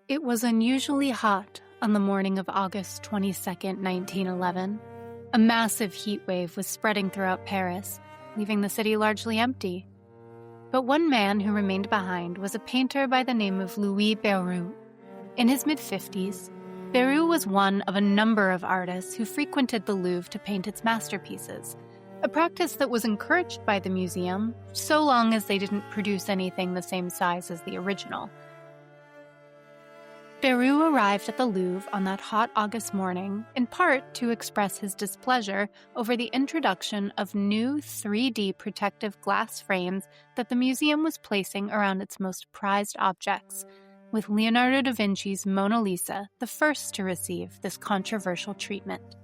It was unusually hot on the morning of August 22nd, 1911. A massive heat wave was spreading throughout Paris, leaving the city largely empty. But one man who remained behind was a painter by the name of Louis Béroux. In his mid-50s, Béroux was one of a number of artists who frequented the Louvre to paint its masterpieces, a practice that was encouraged by the museum so long as they didn't produce anything the same size as the original. Béroux arrived at the Louvre on that hot August morning, in part to express his displeasure over the introduction of new 3D protective glass frames that the museum was placing around its most prized objects, with Leonardo da Vinci's Mona Lisa the first to receive this controversial treatment.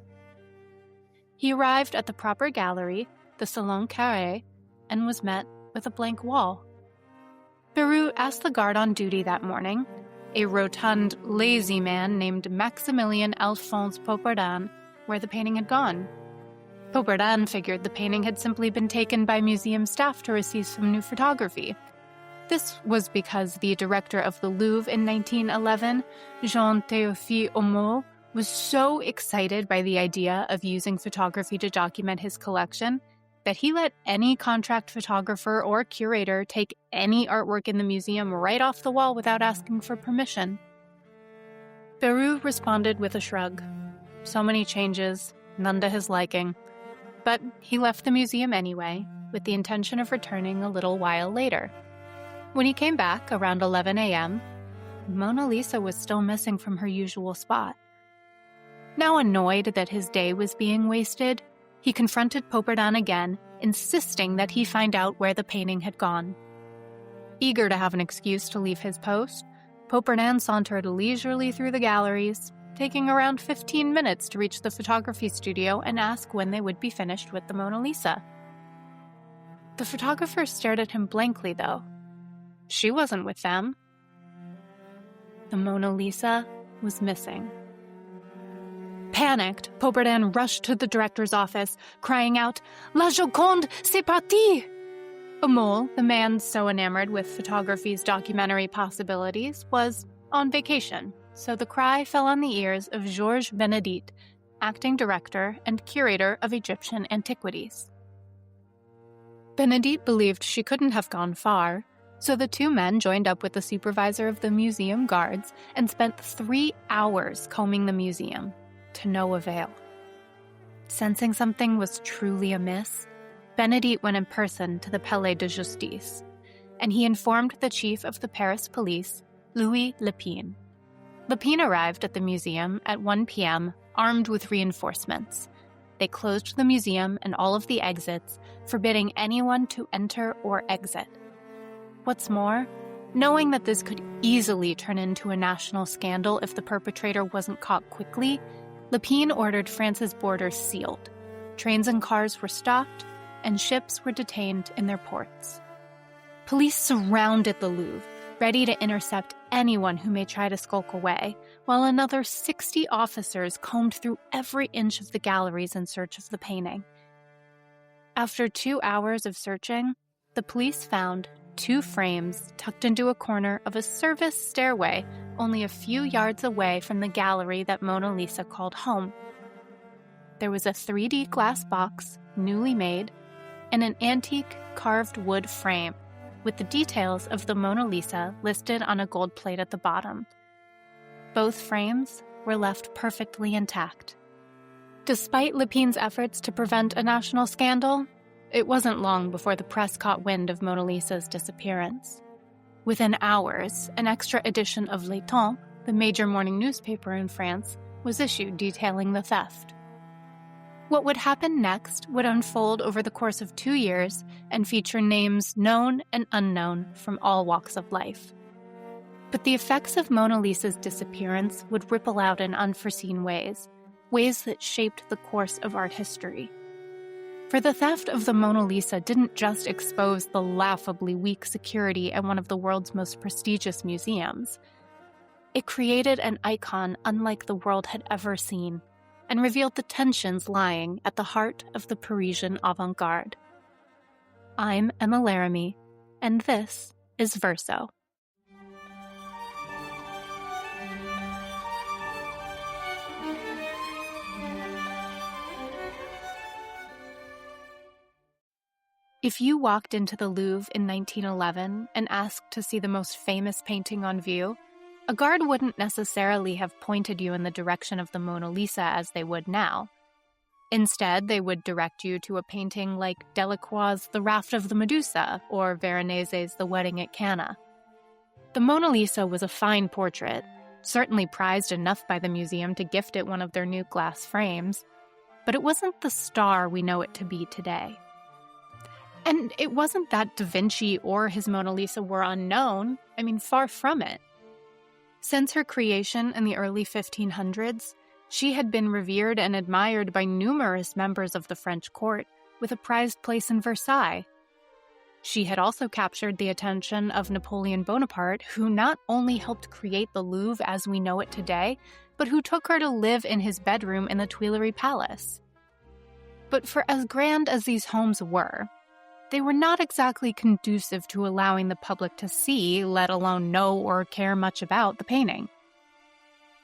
He arrived at the proper gallery, the Salon Carré, and was met with a blank wall. Béroux asked the guard on duty that morning, a rotund, lazy man named Maximilien Alphonse Poppardin, where the painting had gone. Poppardin figured the painting had simply been taken by museum staff to receive some new photography. This was because the director of the Louvre in 1911, Jean-Théophile Hommault, was so excited by the idea of using photography to document his collection that he let any contract photographer or curator take any artwork in the museum right off the wall without asking for permission. Béroux responded with a shrug. So many changes, none to his liking. But he left the museum anyway, with the intention of returning a little while later. When he came back around 11 a.m., Mona Lisa was still missing from her usual spot. Now annoyed that his day was being wasted, he confronted Poppardin again, insisting that he find out where the painting had gone. Eager to have an excuse to leave his post, Poppardin sauntered leisurely through the galleries, taking around 15 minutes to reach the photography studio and ask when they would be finished with the Mona Lisa. The photographer stared at him blankly, though. She wasn't with them. The Mona Lisa was missing. Panicked, Poppardin rushed to the director's office, crying out, "La Joconde, c'est parti!" Hommault, the man so enamored with photography's documentary possibilities, was on vacation, so the cry fell on the ears of Georges Benedit, acting director and curator of Egyptian antiquities. Benedit believed she couldn't have gone far, so the two men joined up with the supervisor of the museum guards and spent 3 hours combing the museum, to no avail. Sensing something was truly amiss, Benedit went in person to the Palais de Justice, and he informed the chief of the Paris police, Louis Lépine. Lépine arrived at the museum at 1 p.m., armed with reinforcements. They closed the museum and all of the exits, forbidding anyone to enter or exit. What's more, knowing that this could easily turn into a national scandal if the perpetrator wasn't caught quickly, Lépine ordered France's borders sealed. Trains and cars were stopped, and ships were detained in their ports. Police surrounded the Louvre, ready to intercept anyone who may try to skulk away, while another 60 officers combed through every inch of the galleries in search of the painting. After 2 hours of searching, the police found 2 frames tucked into a corner of a service stairway only a few yards away from the gallery that Mona Lisa called home. There was a 3D glass box, newly made, and an antique carved wood frame with the details of the Mona Lisa listed on a gold plate at the bottom. Both frames were left perfectly intact. Despite Lépine's efforts to prevent a national scandal, it wasn't long before the press caught wind of Mona Lisa's disappearance. Within hours, an extra edition of Le Temps, the major morning newspaper in France, was issued detailing the theft. What would happen next would unfold over the course of 2 years and feature names known and unknown from all walks of life. But the effects of Mona Lisa's disappearance would ripple out in unforeseen ways that shaped the course of art history. For the theft of the Mona Lisa didn't just expose the laughably weak security at one of the world's most prestigious museums. It created an icon unlike the world had ever seen, and revealed the tensions lying at the heart of the Parisian avant-garde. I'm Emma Laramie, and this is Verso. If you walked into the Louvre in 1911 and asked to see the most famous painting on view, a guard wouldn't necessarily have pointed you in the direction of the Mona Lisa as they would now. Instead, they would direct you to a painting like Delacroix's The Raft of the Medusa or Veronese's The Wedding at Cana. The Mona Lisa was a fine portrait, certainly prized enough by the museum to gift it one of their new glass frames, but it wasn't the star we know it to be today. And it wasn't that Da Vinci or his Mona Lisa were unknown. I mean, far from it. Since her creation in the early 1500s, she had been revered and admired by numerous members of the French court, with a prized place in Versailles. She had also captured the attention of Napoleon Bonaparte, who not only helped create the Louvre as we know it today, but who took her to live in his bedroom in the Tuileries Palace. But for as grand as these homes were, they were not exactly conducive to allowing the public to see, let alone know or care much about, the painting.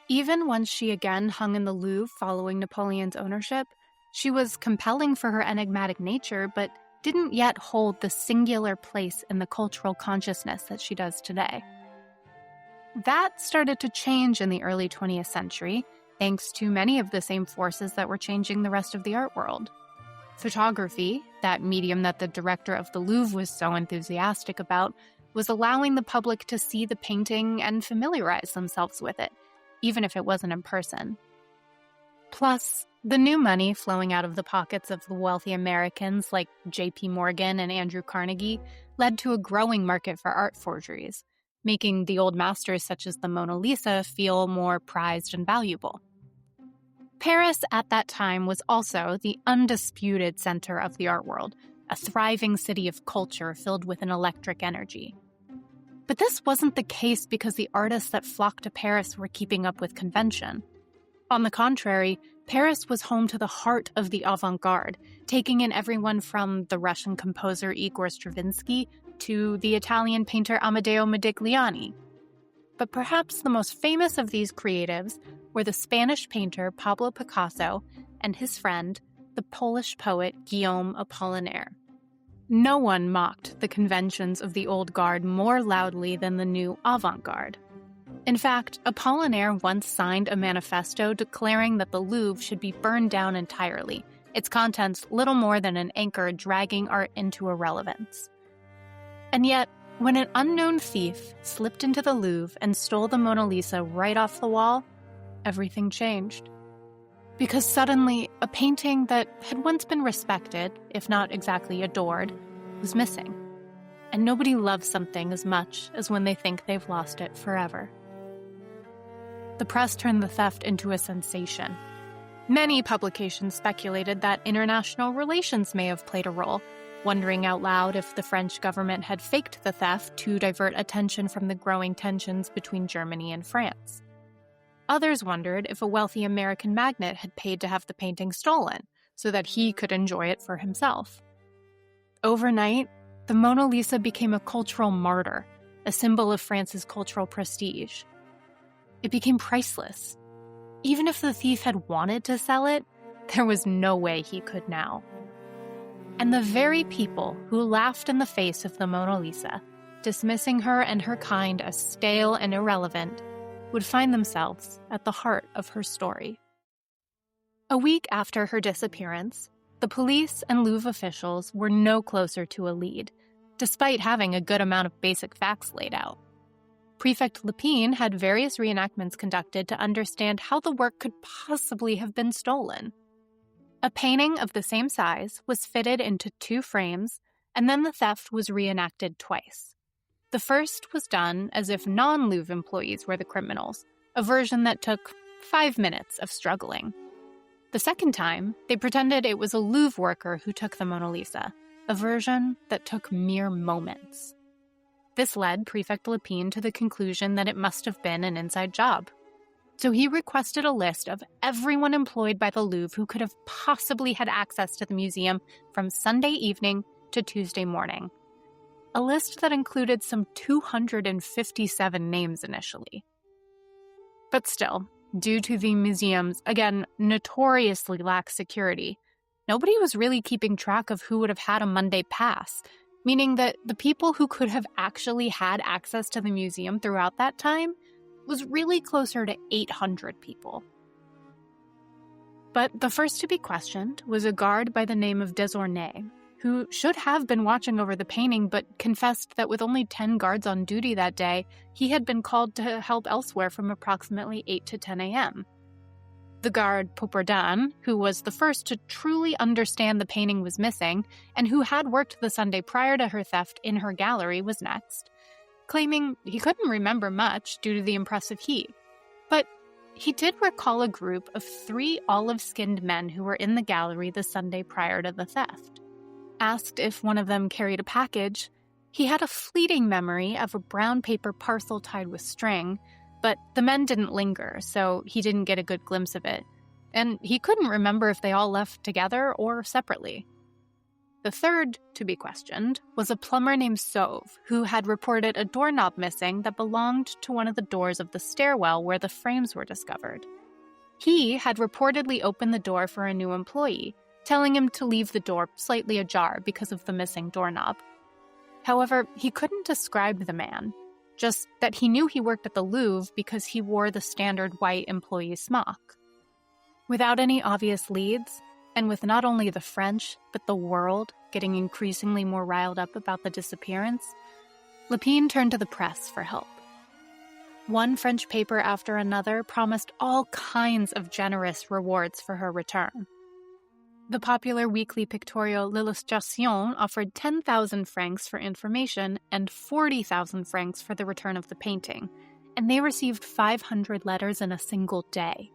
Even once she again hung in the Louvre following Napoleon's ownership, she was compelling for her enigmatic nature, but didn't yet hold the singular place in the cultural consciousness that she does today. That started to change in the early 20th century, thanks to many of the same forces that were changing the rest of the art world. Photography, that medium that the director of the Louvre was so enthusiastic about, was allowing the public to see the painting and familiarize themselves with it, even if it wasn't in person. Plus, the new money flowing out of the pockets of the wealthy Americans like J.P. Morgan and Andrew Carnegie led to a growing market for art forgeries, making the old masters such as the Mona Lisa feel more prized and valuable. Paris at that time was also the undisputed center of the art world, a thriving city of culture filled with an electric energy. But this wasn't the case because the artists that flocked to Paris were keeping up with convention. On the contrary, Paris was home to the heart of the avant-garde, taking in everyone from the Russian composer Igor Stravinsky to the Italian painter Amedeo Modigliani. But perhaps the most famous of these creatives were the Spanish painter Pablo Picasso and his friend, the Polish poet Guillaume Apollinaire. No one mocked the conventions of the old guard more loudly than the new avant-garde. In fact, Apollinaire once signed a manifesto declaring that the Louvre should be burned down entirely, its contents little more than an anchor dragging art into irrelevance. And yet, when an unknown thief slipped into the Louvre and stole the Mona Lisa right off the wall, everything changed. Because suddenly, a painting that had once been respected, if not exactly adored, was missing. And nobody loves something as much as when they think they've lost it forever. The press turned the theft into a sensation. Many publications speculated that international relations may have played a role, wondering out loud if the French government had faked the theft to divert attention from the growing tensions between Germany and France. Others wondered if a wealthy American magnate had paid to have the painting stolen, so that he could enjoy it for himself. Overnight, the Mona Lisa became a cultural martyr, a symbol of France's cultural prestige. It became priceless. Even if the thief had wanted to sell it, there was no way he could now. And the very people who laughed in the face of the Mona Lisa, dismissing her and her kind as stale and irrelevant, would find themselves at the heart of her story. A week after her disappearance, the police and Louvre officials were no closer to a lead, despite having a good amount of basic facts laid out. Prefect Lepine had various reenactments conducted to understand how the work could possibly have been stolen. A painting of the same size was fitted into 2 frames, and then the theft was reenacted twice. The first was done as if non-Louvre employees were the criminals, a version that took 5 minutes of struggling. The second time, they pretended it was a Louvre worker who took the Mona Lisa, a version that took mere moments. This led Prefect Lepine to the conclusion that it must have been an inside job. So he requested a list of everyone employed by the Louvre who could have possibly had access to the museum from Sunday evening to Tuesday morning. A list that included some 257 names initially. But still, due to the museum's, again, notoriously lax security, nobody was really keeping track of who would have had a Monday pass, meaning that the people who could have actually had access to the museum throughout that time was really closer to 800 people. But the first to be questioned was a guard by the name of Desornay, who should have been watching over the painting but confessed that with only 10 guards on duty that day, he had been called to help elsewhere from approximately 8 to 10 a.m. The guard Poupardin, who was the first to truly understand the painting was missing and who had worked the Sunday prior to her theft in her gallery, was next, claiming he couldn't remember much due to the impressive heat. But he did recall a group of 3 olive-skinned men who were in the gallery the Sunday prior to the theft. Asked if one of them carried a package, he had a fleeting memory of a brown paper parcel tied with string, but the men didn't linger, so he didn't get a good glimpse of it, and he couldn't remember if they all left together or separately. The third to be questioned was a plumber named Sauve, who had reported a doorknob missing that belonged to one of the doors of the stairwell where the frames were discovered. He had reportedly opened the door for a new employee, telling him to leave the door slightly ajar because of the missing doorknob. However, he couldn't describe the man, just that he knew he worked at the Louvre because he wore the standard white employee smock. Without any obvious leads, and with not only the French, but the world getting increasingly more riled up about the disappearance, Lépine turned to the press for help. One French paper after another promised all kinds of generous rewards for her return. The popular weekly pictorial L'Illustration offered 10,000 francs for information and 40,000 francs for the return of the painting, and they received 500 letters in a single day.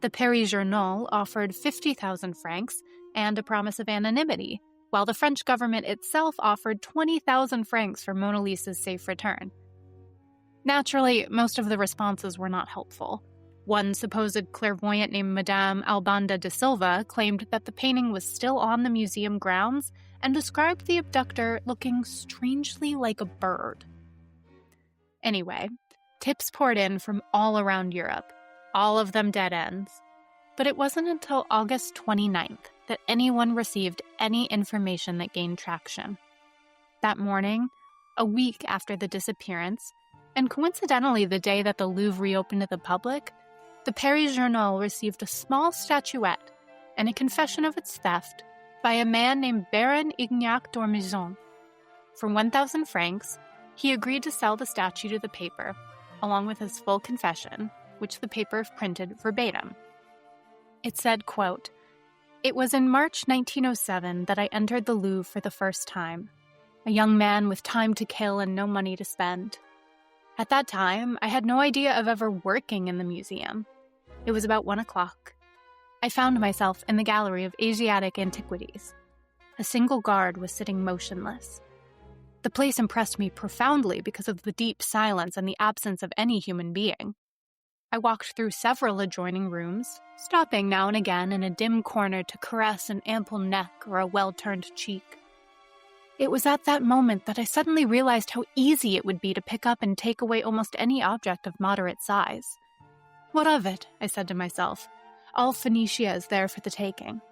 The Paris Journal offered 50,000 francs and a promise of anonymity, while the French government itself offered 20,000 francs for Mona Lisa's safe return. Naturally, most of the responses were not helpful. One supposed clairvoyant named Madame Albanda de Silva claimed that the painting was still on the museum grounds and described the abductor looking strangely like a bird. Anyway, tips poured in from all around Europe, all of them dead ends. But it wasn't until August 29th that anyone received any information that gained traction. That morning, a week after the disappearance, and coincidentally the day that the Louvre reopened to the public, the Paris Journal received a small statuette and a confession of its theft by a man named Baron Ignac d'Ormezon. For 1,000 francs, he agreed to sell the statue to the paper, along with his full confession, which the paper printed verbatim. It said, quote, "It was in March 1907 that I entered the Louvre for the first time, a young man with time to kill and no money to spend. At that time, I had no idea of ever working in the museum. It was about 1 o'clock. I found myself in the gallery of Asiatic antiquities. A single guard was sitting motionless. The place impressed me profoundly because of the deep silence and the absence of any human being. I walked through several adjoining rooms, stopping now and again in a dim corner to caress an ample neck or a well-turned cheek. It was at that moment that I suddenly realized how easy it would be to pick up and take away almost any object of moderate size. What of it? I said to myself. All Phoenicia is there for the taking.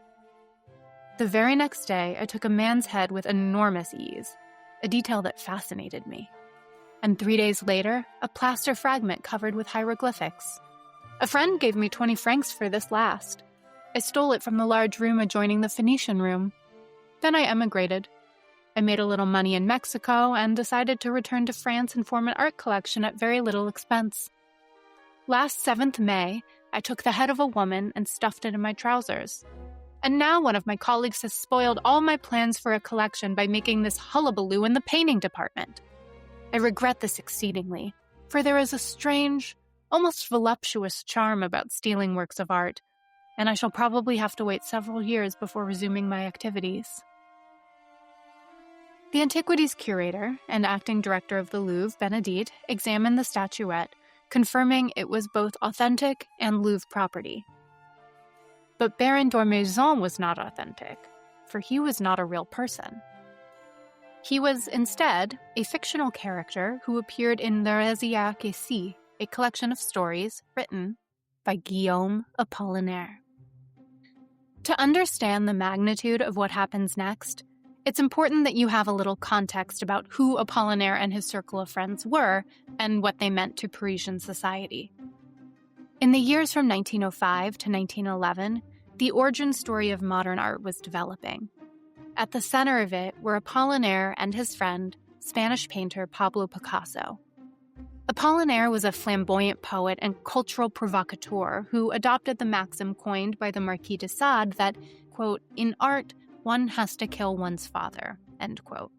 The very next day, I took a man's head with enormous ease, a detail that fascinated me. And 3 days later, a plaster fragment covered with hieroglyphics. A friend gave me 20 francs for this last. I stole it from the large room adjoining the Phoenician room. Then I emigrated. I made a little money in Mexico and decided to return to France and form an art collection at very little expense. Last 7th May, I took the head of a woman and stuffed it in my trousers. And now one of my colleagues has spoiled all my plans for a collection by making this hullabaloo in the painting department. I regret this exceedingly, for there is a strange, almost voluptuous charm about stealing works of art, and I shall probably have to wait several years before resuming my activities." The antiquities curator and acting director of the Louvre, Benedict, examined the statuette, confirming it was both authentic and Louvre property. But Baron d'Ormezon was not authentic, for he was not a real person. He was, instead, a fictional character who appeared in Le Récit ici, a collection of stories written by Guillaume Apollinaire. To understand the magnitude of what happens next, it's important that you have a little context about who Apollinaire and his circle of friends were and what they meant to Parisian society. In the years from 1905 to 1911, the origin story of modern art was developing. At the center of it were Apollinaire and his friend, Spanish painter Pablo Picasso. Apollinaire was a flamboyant poet and cultural provocateur who adopted the maxim coined by the Marquis de Sade that, quote, "in art, one has to kill one's father," end quote.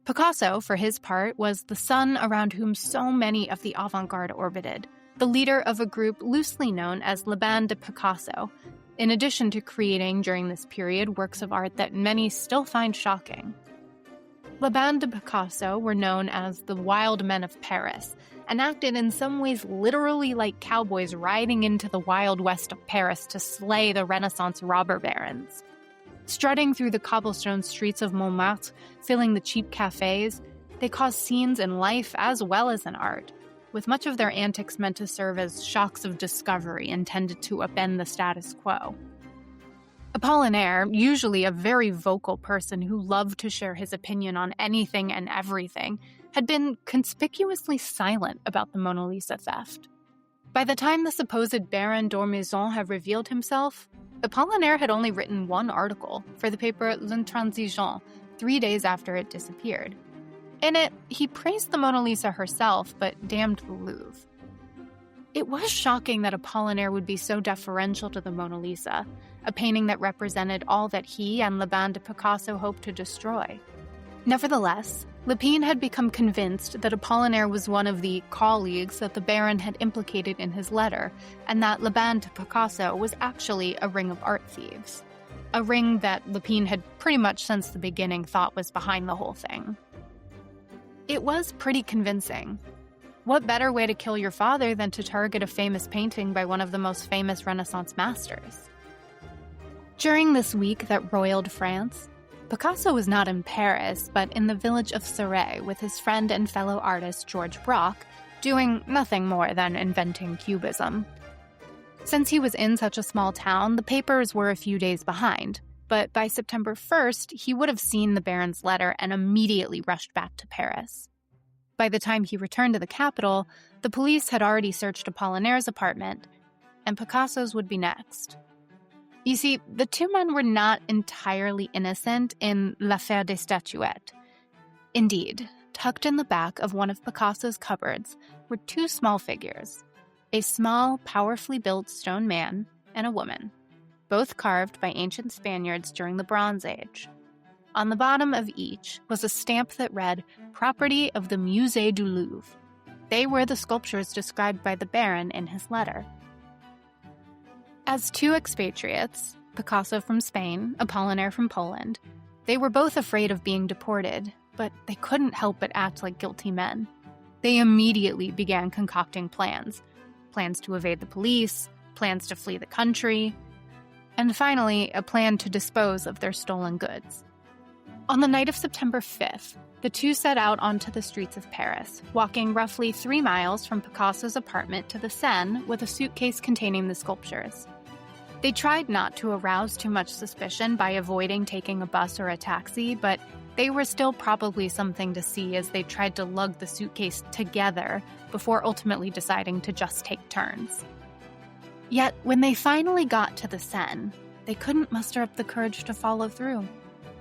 Picasso, for his part, was the son around whom so many of the avant-garde orbited, the leader of a group loosely known as La Bande de Picasso, in addition to creating, during this period, works of art that many still find shocking. La Bande de Picasso were known as the Wild Men of Paris, and acted in some ways literally like cowboys riding into the Wild West of Paris to slay the Renaissance robber barons. Strutting through the cobblestone streets of Montmartre, filling the cheap cafes, they caused scenes in life as well as in art, with much of their antics meant to serve as shocks of discovery intended to upend the status quo. Apollinaire, usually a very vocal person who loved to share his opinion on anything and everything, had been conspicuously silent about the Mona Lisa theft. By the time the supposed Baron d'Ormezon had revealed himself, Apollinaire had only written one article for the paper L'Intransigeant 3 days after it disappeared. In it, he praised the Mona Lisa herself, but damned the Louvre. It was shocking that Apollinaire would be so deferential to the Mona Lisa, a painting that represented all that he and La Bande de Picasso hoped to destroy. Nevertheless, Lépine had become convinced that Apollinaire was one of the colleagues that the Baron had implicated in his letter, and that La Bande de Picasso was actually a ring of art thieves. A ring that Lépine had pretty much since the beginning thought was behind the whole thing. It was pretty convincing. What better way to kill your father than to target a famous painting by one of the most famous Renaissance masters? During this week that roiled France, Picasso was not in Paris, but in the village of Céret with his friend and fellow artist George Braque, doing nothing more than inventing cubism. Since he was in such a small town, the papers were a few days behind, but by September 1st, he would have seen the Baron's letter and immediately rushed back to Paris. By the time he returned to the capital, the police had already searched Apollinaire's apartment, and Picasso's would be next. You see, the two men were not entirely innocent in l'affaire des statuettes. Indeed, tucked in the back of one of Picasso's cupboards were two small figures, a small, powerfully built stone man and a woman, both carved by ancient Spaniards during the Bronze Age. On the bottom of each was a stamp that read, "Property of the Musée du Louvre." They were the sculptures described by the Baron in his letter. As two expatriates, Picasso from Spain, Apollinaire from Poland, they were both afraid of being deported, but they couldn't help but act like guilty men. They immediately began concocting plans to evade the police, plans to flee the country, and finally, a plan to dispose of their stolen goods. On the night of September 5th, the two set out onto the streets of Paris, walking roughly 3 miles from Picasso's apartment to the Seine with a suitcase containing the sculptures. They tried not to arouse too much suspicion by avoiding taking a bus or a taxi, but they were still probably something to see as they tried to lug the suitcase together before ultimately deciding to just take turns. Yet, when they finally got to the Seine, they couldn't muster up the courage to follow through.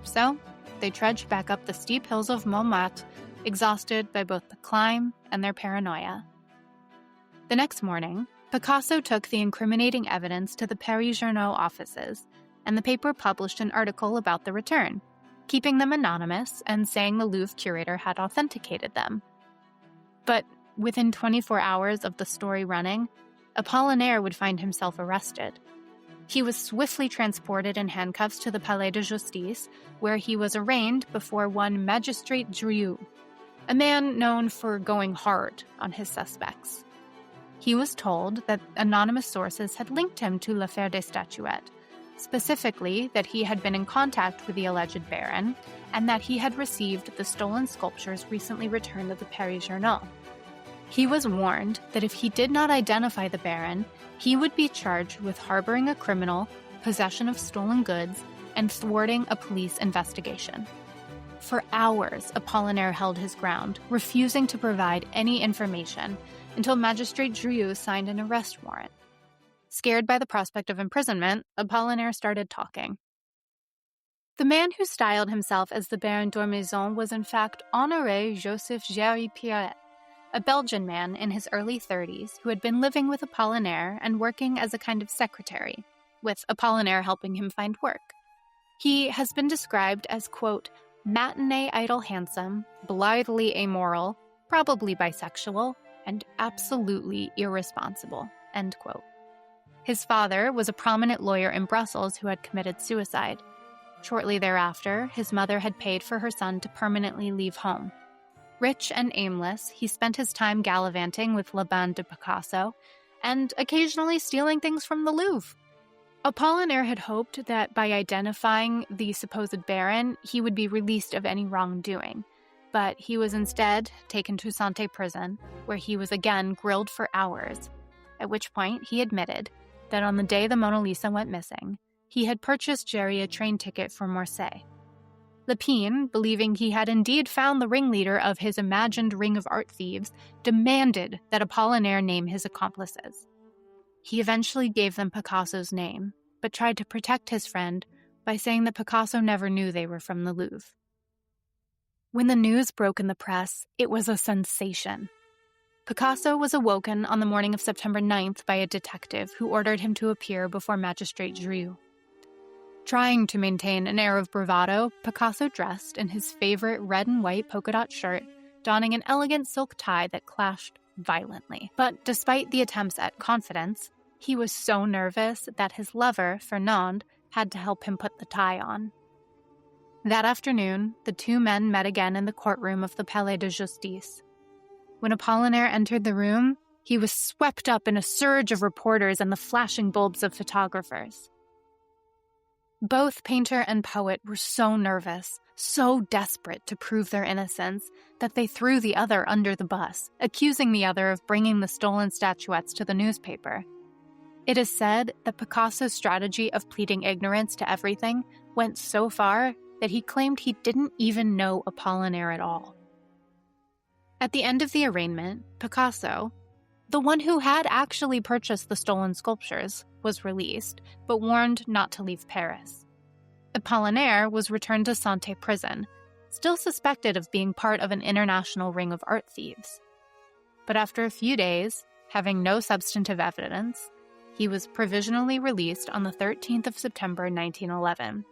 So, they trudged back up the steep hills of Montmartre, exhausted by both the climb and their paranoia. The next morning, Picasso took the incriminating evidence to the Paris Journal offices, and the paper published an article about the return, keeping them anonymous and saying the Louvre curator had authenticated them. But within 24 hours of the story running, Apollinaire would find himself arrested. He was swiftly transported in handcuffs to the Palais de Justice, where he was arraigned before one Magistrate Drieux, a man known for going hard on his suspects. He was told that anonymous sources had linked him to l'affaire des statuettes, specifically that he had been in contact with the alleged Baron, and that he had received the stolen sculptures recently returned to the Paris Journal. He was warned that if he did not identify the Baron, he would be charged with harboring a criminal possession of stolen goods, and thwarting a police investigation. For hours, Apollinaire held his ground, refusing to provide any information until Magistrate Drieux signed an arrest warrant. Scared by the prospect of imprisonment, Apollinaire started talking. The man who styled himself as the Baron d'Ormezon was in fact Honoré Joseph Géry Pierret, a Belgian man in his early 30s who had been living with Apollinaire and working as a kind of secretary, with Apollinaire helping him find work. He has been described as, quote, matinee idle handsome, blithely amoral, probably bisexual, and absolutely irresponsible, end quote. His father was a prominent lawyer in Brussels who had committed suicide. Shortly thereafter, his mother had paid for her son to permanently leave home. Rich and aimless, he spent his time gallivanting with La Bande de Picasso and occasionally stealing things from the Louvre. Apollinaire had hoped that by identifying the supposed baron, he would be released of any wrongdoing, but he was instead taken to Santé prison, where he was again grilled for hours, at which point he admitted that on the day the Mona Lisa went missing, he had purchased Géry a train ticket for Marseille. Lépine, believing he had indeed found the ringleader of his imagined ring of art thieves, demanded that Apollinaire name his accomplices. He eventually gave them Picasso's name, but tried to protect his friend by saying that Picasso never knew they were from the Louvre. When the news broke in the press, it was a sensation. Picasso was awoken on the morning of September 9th by a detective who ordered him to appear before Magistrate Drieux. Trying to maintain an air of bravado, Picasso dressed in his favorite red and white polka dot shirt, donning an elegant silk tie that clashed violently. But despite the attempts at confidence, he was so nervous that his lover, Fernand, had to help him put the tie on. That afternoon, the two men met again in the courtroom of the Palais de Justice. When Apollinaire entered the room, he was swept up in a surge of reporters and the flashing bulbs of photographers. Both painter and poet were so nervous, so desperate to prove their innocence, that they threw the other under the bus, accusing the other of bringing the stolen statuettes to the newspaper. It is said that Picasso's strategy of pleading ignorance to everything went so far that he claimed he didn't even know Apollinaire at all. At the end of the arraignment, Picasso, the one who had actually purchased the stolen sculptures, was released, but warned not to leave Paris. Apollinaire was returned to Santé prison, still suspected of being part of an international ring of art thieves. But after a few days, having no substantive evidence, he was provisionally released on the 13th of September 1911.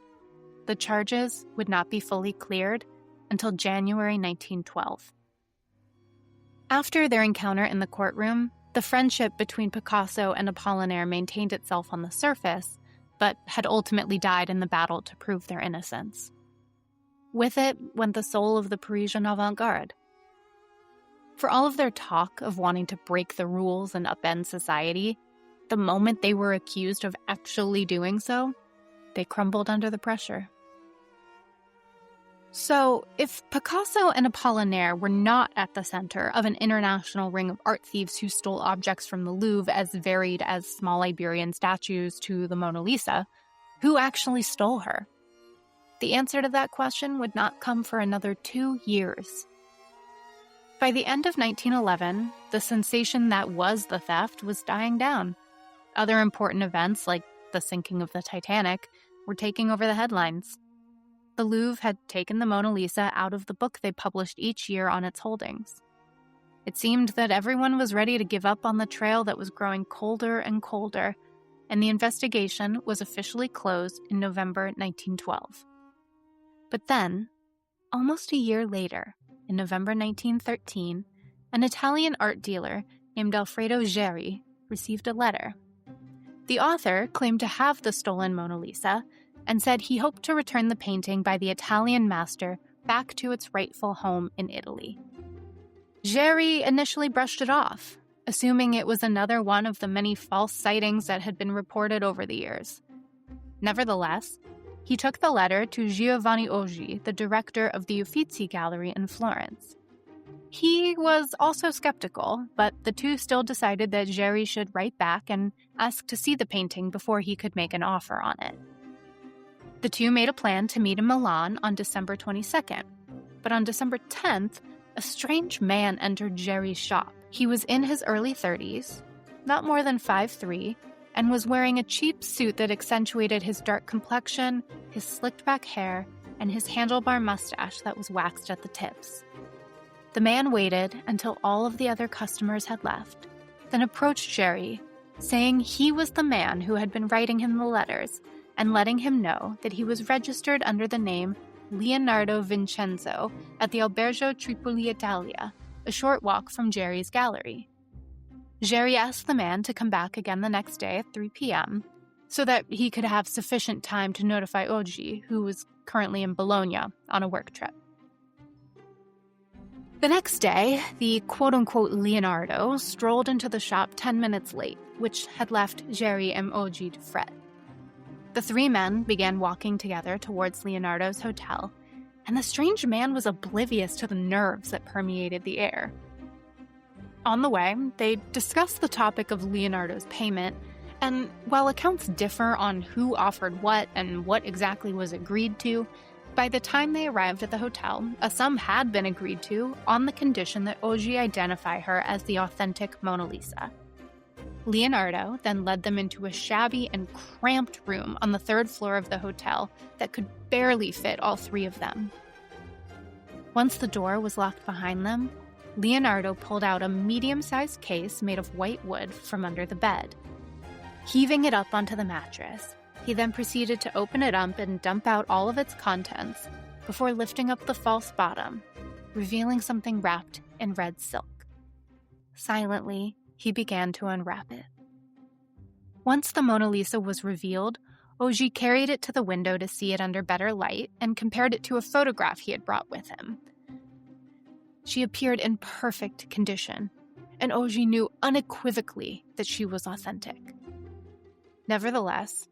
The charges would not be fully cleared until January 1912. After their encounter in the courtroom, the friendship between Picasso and Apollinaire maintained itself on the surface, but had ultimately died in the battle to prove their innocence. With it went the soul of the Parisian avant-garde. For all of their talk of wanting to break the rules and upend society, the moment they were accused of actually doing so, they crumbled under the pressure. So, if Picasso and Apollinaire were not at the center of an international ring of art thieves who stole objects from the Louvre as varied as small Iberian statues to the Mona Lisa, who actually stole her? The answer to that question would not come for another 2 years. By the end of 1911, the sensation that was the theft was dying down. Other important events, like the sinking of the Titanic, were taking over the headlines. The Louvre had taken the Mona Lisa out of the book they published each year on its holdings. It seemed that everyone was ready to give up on the trail that was growing colder and colder, and the investigation was officially closed in November 1912. But then, almost a year later, in November 1913, an Italian art dealer named Alfredo Géry received a letter. The author claimed to have the stolen Mona Lisa and said he hoped to return the painting by the Italian master back to its rightful home in Italy. Géry initially brushed it off, assuming it was another one of the many false sightings that had been reported over the years. Nevertheless, he took the letter to Giovanni Oggi, the director of the Uffizi Gallery in Florence. He was also skeptical, but the two still decided that Jerry should write back and ask to see the painting before he could make an offer on it. The two made a plan to meet in Milan on December 22nd, but on December 10th, a strange man entered Jerry's shop. He was in his early 30s, not more than 5'3", and was wearing a cheap suit that accentuated his dark complexion, his slicked-back hair, and his handlebar mustache that was waxed at the tips. The man waited until all of the other customers had left, then approached Jerry, saying he was the man who had been writing him the letters and letting him know that he was registered under the name Leonardo Vincenzo at the Albergo Tripoli Italia, a short walk from Jerry's gallery. Jerry asked the man to come back again the next day at 3 p.m. so that he could have sufficient time to notify Oggi, who was currently in Bologna on a work trip. The next day, the quote-unquote Leonardo strolled into the shop 10 minutes late, which had left Jerry and Oggi to fret. The three men began walking together towards Leonardo's hotel, and the strange man was oblivious to the nerves that permeated the air. On the way, they discussed the topic of Leonardo's payment, and while accounts differ on who offered what and what exactly was agreed to, by the time they arrived at the hotel, a sum had been agreed to on the condition that Oggi identify her as the authentic Mona Lisa. Leonardo then led them into a shabby and cramped room on the third floor of the hotel that could barely fit all three of them. Once the door was locked behind them, Leonardo pulled out a medium-sized case made of white wood from under the bed. Heaving it up onto the mattress, he then proceeded to open it up and dump out all of its contents before lifting up the false bottom, revealing something wrapped in red silk. Silently, he began to unwrap it. Once the Mona Lisa was revealed, Oggi carried it to the window to see it under better light and compared it to a photograph he had brought with him. She appeared in perfect condition, and Oggi knew unequivocally that she was authentic. Nevertheless,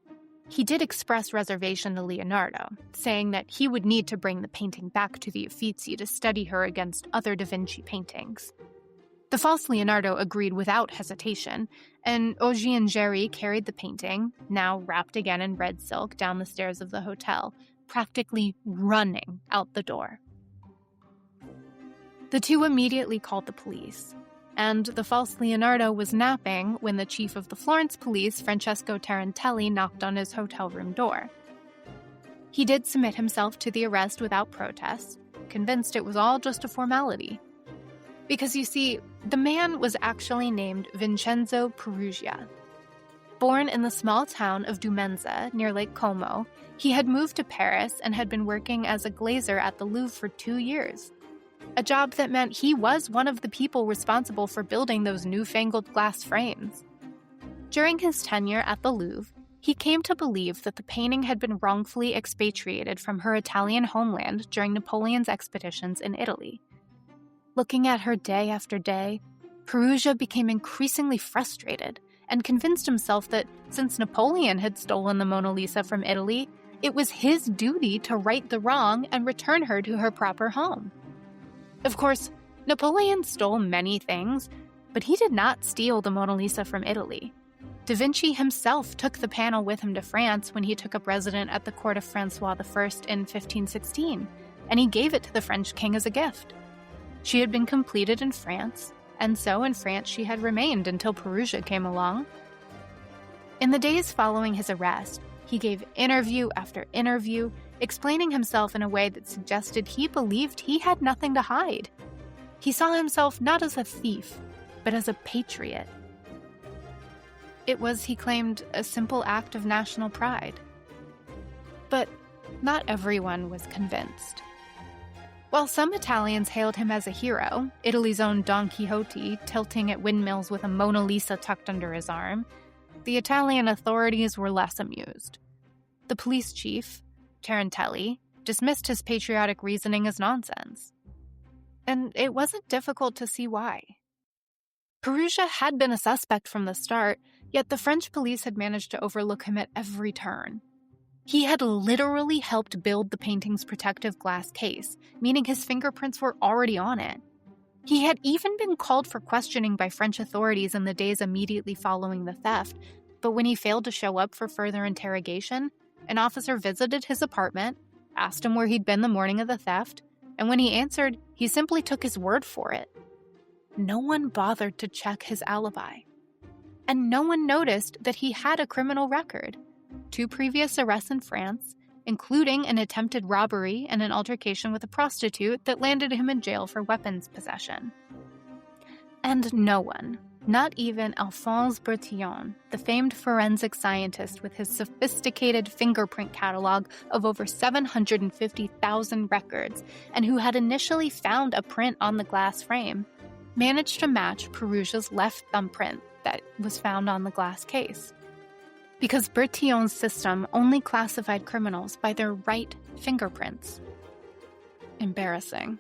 he did express reservation to Leonardo, saying that he would need to bring the painting back to the Uffizi to study her against other Da Vinci paintings. The false Leonardo agreed without hesitation, and Oggi and Jerry carried the painting, now wrapped again in red silk, down the stairs of the hotel, practically running out the door. The two immediately called the police, and the false Leonardo was napping when the chief of the Florence police, Francesco Tarantelli, knocked on his hotel room door. He did submit himself to the arrest without protest, convinced it was all just a formality. Because you see, the man was actually named Vincenzo Peruggia. Born in the small town of Dumenza near Lake Como, he had moved to Paris and had been working as a glazer at the Louvre for 2 years. A job that meant he was one of the people responsible for building those newfangled glass frames. During his tenure at the Louvre, he came to believe that the painting had been wrongfully expatriated from her Italian homeland during Napoleon's expeditions in Italy. Looking at her day after day, Peruggia became increasingly frustrated and convinced himself that since Napoleon had stolen the Mona Lisa from Italy, it was his duty to right the wrong and return her to her proper home. Of course, Napoleon stole many things, but he did not steal the Mona Lisa from Italy. Da Vinci himself took the panel with him to France when he took up residence at the court of Francois I in 1516, and he gave it to the French king as a gift. She had been completed in France, and so in France she had remained until Peruggia came along. In the days following his arrest, he gave interview after interview, explaining himself in a way that suggested he believed he had nothing to hide. He saw himself not as a thief, but as a patriot. It was, he claimed, a simple act of national pride. But not everyone was convinced. While some Italians hailed him as a hero, Italy's own Don Quixote tilting at windmills with a Mona Lisa tucked under his arm, the Italian authorities were less amused. The police chief, Tarantelli, dismissed his patriotic reasoning as nonsense. And it wasn't difficult to see why. Peruggia had been a suspect from the start, yet the French police had managed to overlook him at every turn. He had literally helped build the painting's protective glass case, meaning his fingerprints were already on it. He had even been called for questioning by French authorities in the days immediately following the theft, but when he failed to show up for further interrogation, an officer visited his apartment, asked him where he'd been the morning of the theft, and when he answered, he simply took his word for it. No one bothered to check his alibi. And no one noticed that he had a criminal record. 2 previous arrests in France, including an attempted robbery and an altercation with a prostitute that landed him in jail for weapons possession. And no one, not even Alphonse Bertillon, the famed forensic scientist with his sophisticated fingerprint catalog of over 750,000 records and who had initially found a print on the glass frame, managed to match Peruggia's left thumbprint that was found on the glass case. Because Bertillon's system only classified criminals by their right fingerprints. Embarrassing.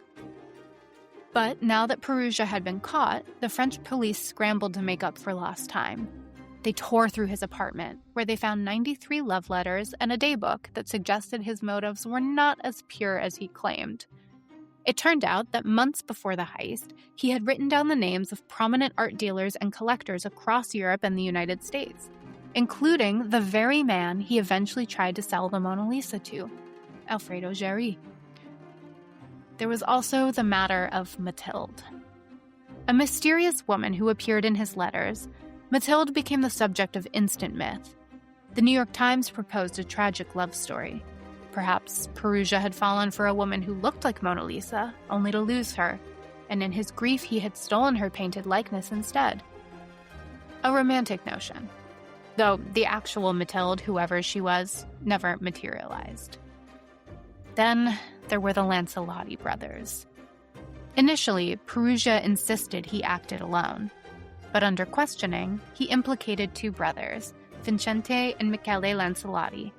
But now that Peruggia had been caught, the French police scrambled to make up for lost time. They tore through his apartment, where they found 93 love letters and a daybook that suggested his motives were not as pure as he claimed. It turned out that months before the heist, he had written down the names of prominent art dealers and collectors across Europe and the United States, including the very man he eventually tried to sell the Mona Lisa to, Alfredo Jarry. There was also the matter of Mathilde. A mysterious woman who appeared in his letters, Mathilde became the subject of instant myth. The New York Times proposed a tragic love story. Perhaps Peruggia had fallen for a woman who looked like Mona Lisa, only to lose her, and in his grief he had stolen her painted likeness instead. A romantic notion, though the actual Mathilde, whoever she was, never materialized. Then there were the Lancelotti brothers. Initially, Peruggia insisted he acted alone, but under questioning, he implicated 2 brothers, Vincente and Michele Lancelotti,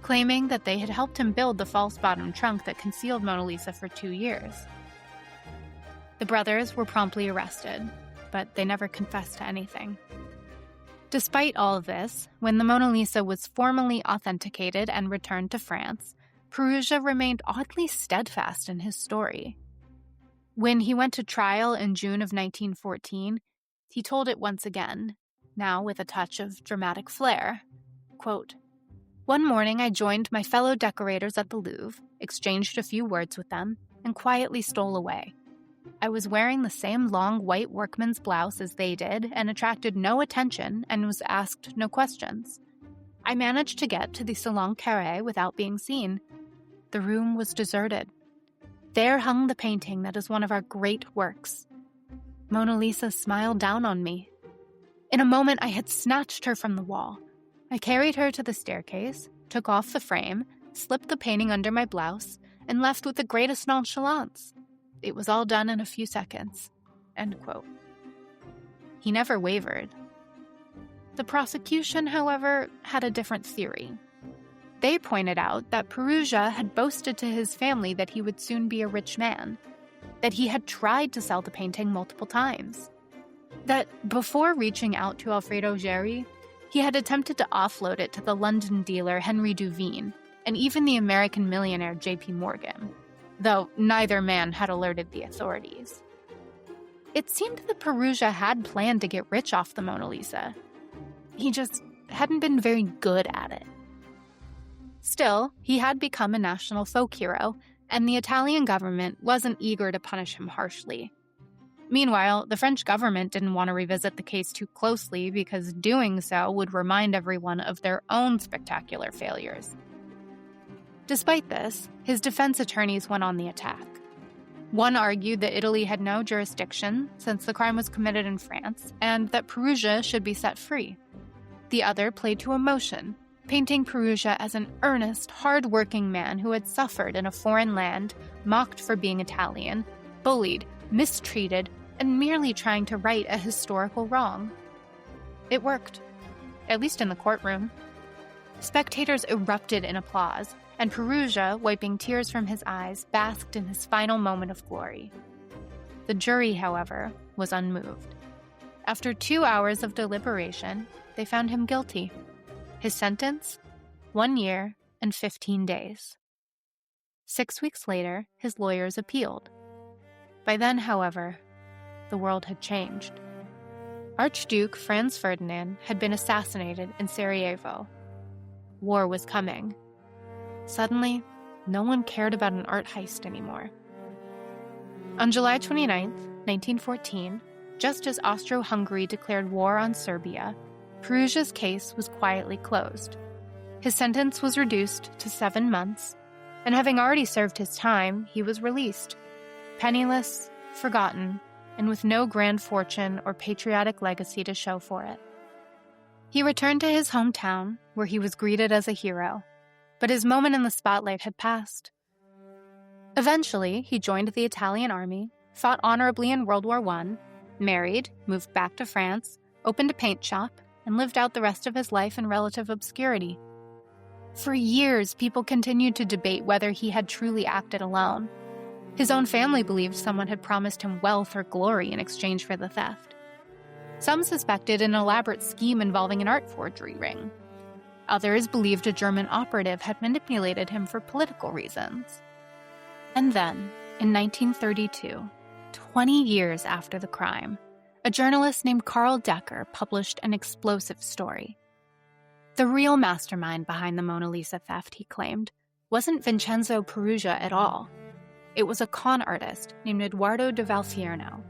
claiming that they had helped him build the false bottom trunk that concealed Mona Lisa for 2 years. The brothers were promptly arrested, but they never confessed to anything. Despite all of this, when the Mona Lisa was formally authenticated and returned to France, Peruggia remained oddly steadfast in his story. When he went to trial in June of 1914, he told it once again, now with a touch of dramatic flair. Quote, "One morning I joined my fellow decorators at the Louvre, exchanged a few words with them, and quietly stole away. I was wearing the same long white workman's blouse as they did and attracted no attention and was asked no questions. I managed to get to the Salon Carré without being seen. The room was deserted. There hung the painting that is one of our great works. Mona Lisa smiled down on me. In a moment I had snatched her from the wall. I carried her to the staircase, took off the frame, slipped the painting under my blouse, and left with the greatest nonchalance. It was all done in a few seconds." End quote. He never wavered. The prosecution, however, had a different theory. They pointed out that Peruggia had boasted to his family that he would soon be a rich man, that he had tried to sell the painting multiple times, that before reaching out to Alfredo Jarry, he had attempted to offload it to the London dealer Henry Duveen and even the American millionaire J.P. Morgan, though neither man had alerted the authorities. It seemed that Peruggia had planned to get rich off the Mona Lisa. He just hadn't been very good at it. Still, he had become a national folk hero, and the Italian government wasn't eager to punish him harshly. Meanwhile, the French government didn't want to revisit the case too closely because doing so would remind everyone of their own spectacular failures. Despite this, his defense attorneys went on the attack. One argued that Italy had no jurisdiction since the crime was committed in France and that Peruggia should be set free. The other played to emotion, painting Peruggia as an earnest, hard-working man who had suffered in a foreign land, mocked for being Italian, bullied, mistreated, and merely trying to right a historical wrong. It worked, at least in the courtroom. Spectators erupted in applause, and Peruggia, wiping tears from his eyes, basked in his final moment of glory. The jury, however, was unmoved. After 2 hours of deliberation, they found him guilty. His sentence? 1 year and 15 days. 6 weeks later, his lawyers appealed. By then, however, the world had changed. Archduke Franz Ferdinand had been assassinated in Sarajevo. War was coming. Suddenly, no one cared about an art heist anymore. On July 29, 1914, just as Austro-Hungary declared war on Serbia, Peruggia's case was quietly closed. His sentence was reduced to 7 months, and having already served his time, he was released, penniless, forgotten, and with no grand fortune or patriotic legacy to show for it. He returned to his hometown, where he was greeted as a hero, but his moment in the spotlight had passed. Eventually, he joined the Italian army, fought honorably in World War I, married, moved back to France, opened a paint shop, and lived out the rest of his life in relative obscurity. For years, people continued to debate whether he had truly acted alone. His own family believed someone had promised him wealth or glory in exchange for the theft. Some suspected an elaborate scheme involving an art forgery ring. Others believed a German operative had manipulated him for political reasons. And then, in 1932, 20 years after the crime, a journalist named Karl Decker published an explosive story. The real mastermind behind the Mona Lisa theft, he claimed, wasn't Vincenzo Peruggia at all. It was a con artist named Eduardo de Valfierno,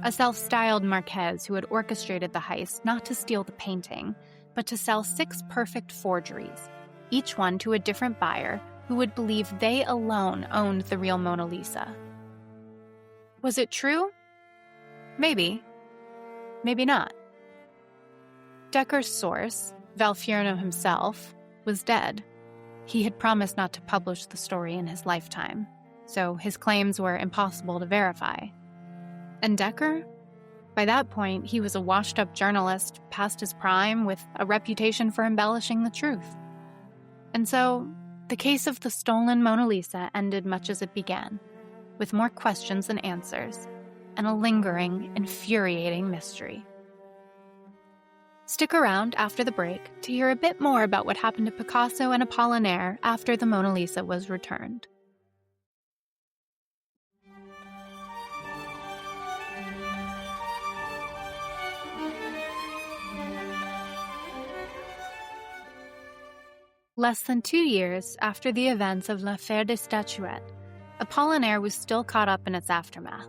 a self-styled Marquez who had orchestrated the heist not to steal the painting, but to sell 6 perfect forgeries, each one to a different buyer who would believe they alone owned the real Mona Lisa. Was it true? Maybe. Maybe not. Decker's source, Valfierno himself, was dead. He had promised not to publish the story in his lifetime, so his claims were impossible to verify. And Decker? By that point, he was a washed-up journalist past his prime with a reputation for embellishing the truth. And so, the case of the stolen Mona Lisa ended much as it began, with more questions than answers, and a lingering, infuriating mystery. Stick around after the break to hear a bit more about what happened to Picasso and Apollinaire after the Mona Lisa was returned. Less than 2 years after the events of l'affaire des statuettes, Apollinaire was still caught up in its aftermath.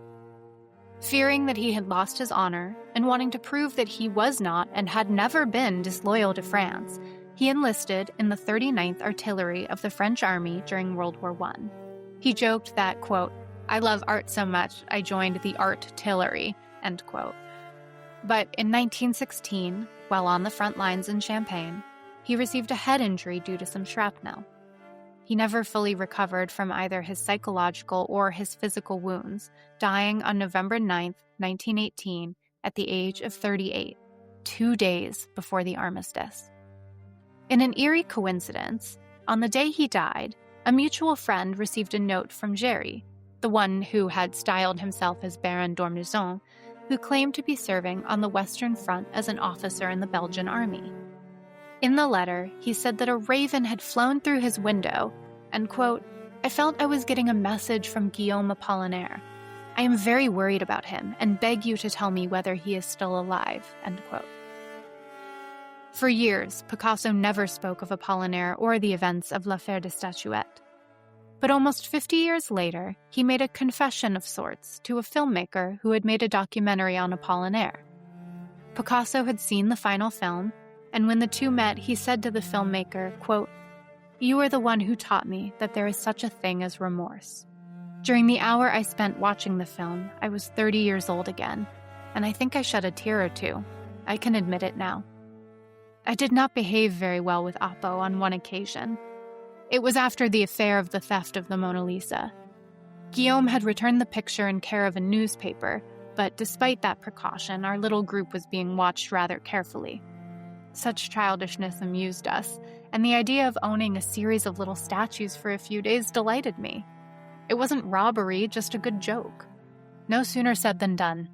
Fearing that he had lost his honor and wanting to prove that he was not and had never been disloyal to France, he enlisted in the 39th Artillery of the French Army during World War I. He joked that, quote, "I love art so much, I joined the Art-tillery," end quote. But in 1916, while on the front lines in Champagne, he received a head injury due to some shrapnel. He never fully recovered from either his psychological or his physical wounds, dying on November 9, 1918, at the age of 38, 2 days before the armistice. In an eerie coincidence, on the day he died, a mutual friend received a note from Géry, the one who had styled himself as Baron d'Ormezon, who claimed to be serving on the Western Front as an officer in the Belgian army. In the letter, he said that a raven had flown through his window and, quote, "I felt I was getting a message from Guillaume Apollinaire. I am very worried about him and beg you to tell me whether he is still alive," end quote. For years, Picasso never spoke of Apollinaire or the events of l'affaire des statuettes. But almost 50 years later, he made a confession of sorts to a filmmaker who had made a documentary on Apollinaire. Picasso had seen the final film, and when the two met, he said to the filmmaker, quote, "You are the one who taught me that there is such a thing as remorse. During the hour I spent watching the film, I was 30 years old again, and I think I shed a tear or two. I can admit it now. I did not behave very well with Apo on one occasion. It was after the affair of the theft of the Mona Lisa. Guillaume had returned the picture in care of a newspaper, but despite that precaution, our little group was being watched rather carefully. Such childishness amused us, and the idea of owning a series of little statues for a few days delighted me. It wasn't robbery, just a good joke. No sooner said than done.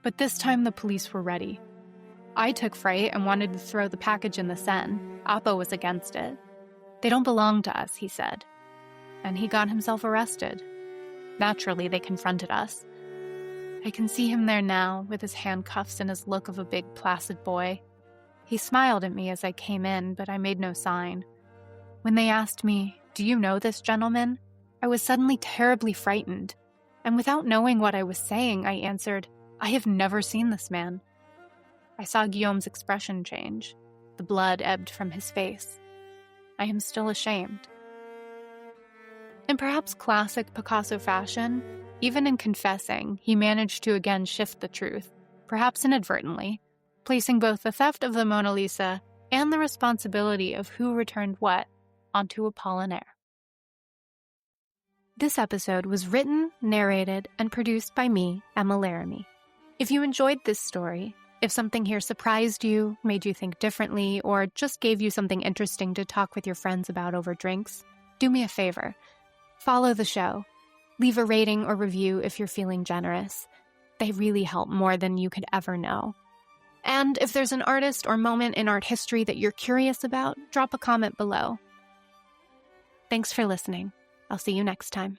But this time the police were ready. I took fright and wanted to throw the package in the Seine. Apo was against it. They don't belong to us, he said. And he got himself arrested. Naturally, they confronted us. I can see him there now, with his handcuffs and his look of a big, placid boy. He smiled at me as I came in, but I made no sign. When they asked me, "Do you know this gentleman?" I was suddenly terribly frightened, and without knowing what I was saying, I answered, "I have never seen this man." I saw Guillaume's expression change. The blood ebbed from his face. I am still ashamed. In perhaps classic Picasso fashion, even in confessing, he managed to again shift the truth, perhaps inadvertently, placing both the theft of the Mona Lisa and the responsibility of who returned what onto Apollinaire. This episode was written, narrated, and produced by me, Emma Laramie. If you enjoyed this story, if something here surprised you, made you think differently, or just gave you something interesting to talk with your friends about over drinks, do me a favor. Follow the show. Leave a rating or review if you're feeling generous. They really help more than you could ever know. And if there's an artist or moment in art history that you're curious about, drop a comment below. Thanks for listening. I'll see you next time.